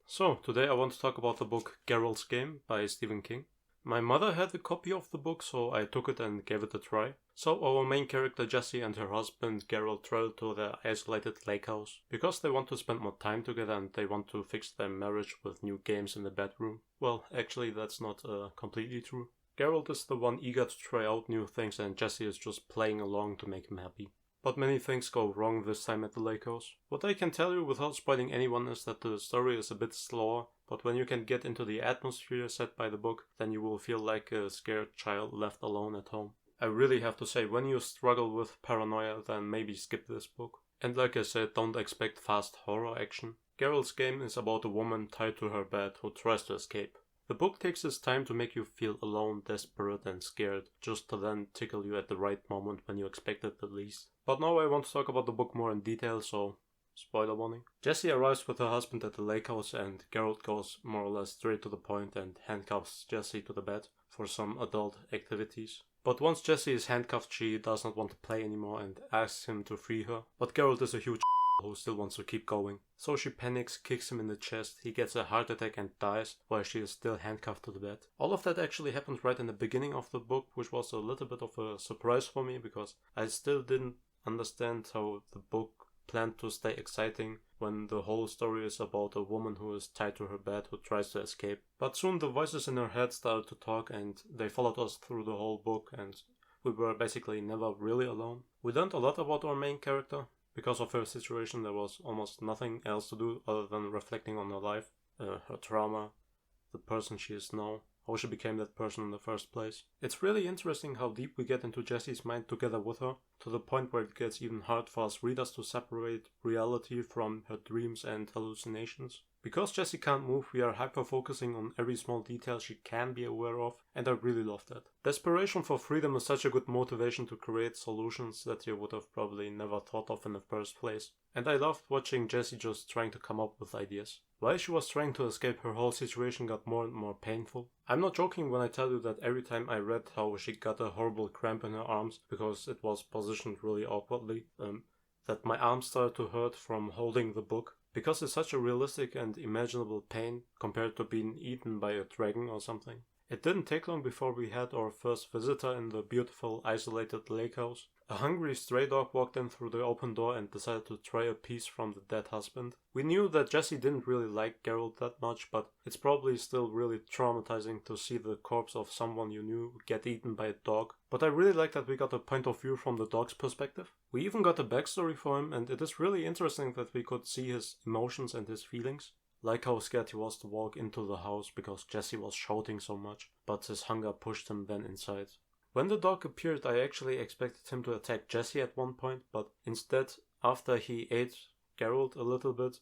So, today I want to talk about the book Gerald's Game by Stephen King. My mother had a copy of the book, so I took it and gave it a try. So, our main character Jessie and her husband Gerald travel to their isolated lake house because they want to spend more time together and they want to fix their marriage with new games in the bedroom. Well, actually, that's not completely true. Gerald is the one eager to try out new things and Jessie is just playing along to make him happy. But many things go wrong this time at the lake house. What I can tell you without spoiling anyone is that the story is a bit slower, but when you can get into the atmosphere set by the book, then you will feel like a scared child left alone at home. I really have to say, when you struggle with paranoia, then maybe skip this book. And like I said, don't expect fast horror action. Gerald's Game is about a woman tied to her bed who tries to escape. The book takes its time to make you feel alone, desperate and scared, just to then tickle you at the right moment when you expect it the least. But now I want to talk about the book more in detail, so spoiler warning. Jessie arrives with her husband at the lake house and Gerald goes more or less straight to the point and handcuffs Jessie to the bed for some adult activities. But once Jessie is handcuffed, she does not want to play anymore and asks him to free her. But Gerald is a huge who still wants to keep going. So she panics, kicks him in the chest, he gets a heart attack and dies while she is still handcuffed to the bed. All of that actually happens right in the beginning of the book, which was a little bit of a surprise for me because I still didn't understand how the book planned to stay exciting when the whole story is about a woman who is tied to her bed who tries to escape. But soon the voices in her head started to talk and they followed us through the whole book and we were basically never really alone. We learned a lot about our main character. Because of her situation, there was almost nothing else to do other than reflecting on her life, her trauma, the person she is now, how she became that person in the first place. It's really interesting how deep we get into Jessie's mind together with her, to the point where it gets even hard for us readers to separate reality from her dreams and hallucinations. Because Jessie can't move, we are hyper-focusing on every small detail she can be aware of, and I really love that. Desperation for freedom is such a good motivation to create solutions that you would have probably never thought of in the first place. And I loved watching Jessie just trying to come up with ideas. While she was trying to escape, her whole situation got more and more painful. I'm not joking when I tell you that every time I read how she got a horrible cramp in her arms because it was positioned really awkwardly, that my arms started to hurt from holding the book. Because it's such a realistic and imaginable pain compared to being eaten by a dragon or something. It didn't take long before we had our first visitor in the beautiful isolated lake house. A hungry stray dog walked in through the open door and decided to try a piece from the dead husband. We knew that Jessie didn't really like Gerald that much, but it's probably still really traumatizing to see the corpse of someone you knew get eaten by a dog. But I really like that we got a point of view from the dog's perspective. We even got a backstory for him, and it is really interesting that we could see his emotions and his feelings. Like how scared he was to walk into the house because Jessie was shouting so much, but his hunger pushed him then inside. When the dog appeared, I actually expected him to attack Jessie at one point, but instead, after he ate Gerald a little bit,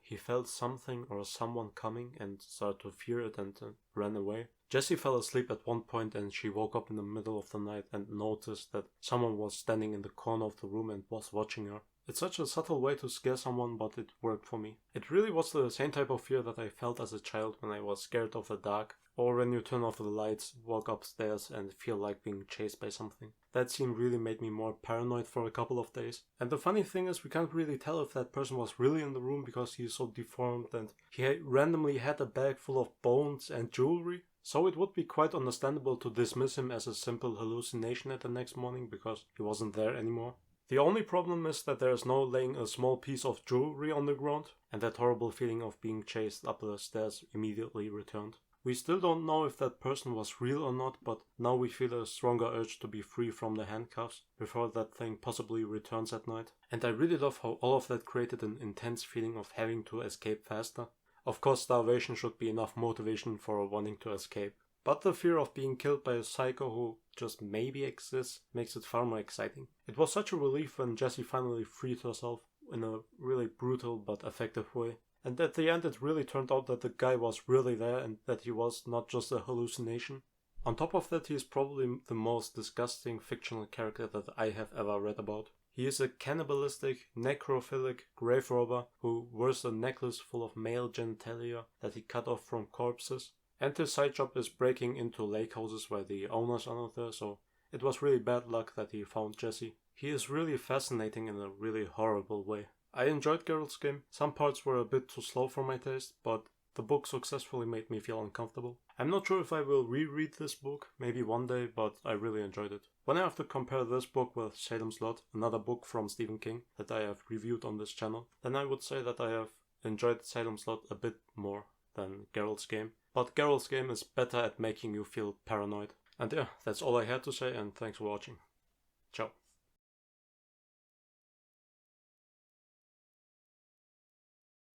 he felt something or someone coming and started to fear it and ran away. Jessie fell asleep at one point and she woke up in the middle of the night and noticed that someone was standing in the corner of the room and was watching her. It's such a subtle way to scare someone, but it worked for me. It really was the same type of fear that I felt as a child when I was scared of the dark, or when you turn off the lights, walk upstairs and feel like being chased by something. That scene really made me more paranoid for a couple of days. And the funny thing is, we can't really tell if that person was really in the room because he is so deformed and he randomly had a bag full of bones and jewelry. So it would be quite understandable to dismiss him as a simple hallucination at the next morning because he wasn't there anymore. The only problem is that there is no laying a small piece of jewelry on the ground, and that horrible feeling of being chased up the stairs immediately returned. We still don't know if that person was real or not, but now we feel a stronger urge to be free from the handcuffs before that thing possibly returns at night. And I really love how all of that created an intense feeling of having to escape faster. Of course, starvation should be enough motivation for wanting to escape. But the fear of being killed by a psycho who just maybe exists makes it far more exciting. It was such a relief when Jessie finally freed herself in a really brutal but effective way. And at the end it really turned out that the guy was really there and that he was not just a hallucination. On top of that, he is probably the most disgusting fictional character that I have ever read about. He is a cannibalistic, necrophilic grave robber who wears a necklace full of male genitalia that he cut off from corpses. And his side job is breaking into lake houses where the owners are not there, so it was really bad luck that he found Jessie. He is really fascinating in a really horrible way. I enjoyed Gerald's game. Some parts were a bit too slow for my taste, but the book successfully made me feel uncomfortable. I'm not sure if I will reread this book, maybe one day, but I really enjoyed it. When I have to compare this book with Salem's Lot, another book from Stephen King that I have reviewed on this channel, then I would say that I have enjoyed Salem's Lot a bit more than Gerald's game. But Gerald's game is better at making you feel paranoid. And yeah, that's all I had to say, and thanks for watching. Ciao.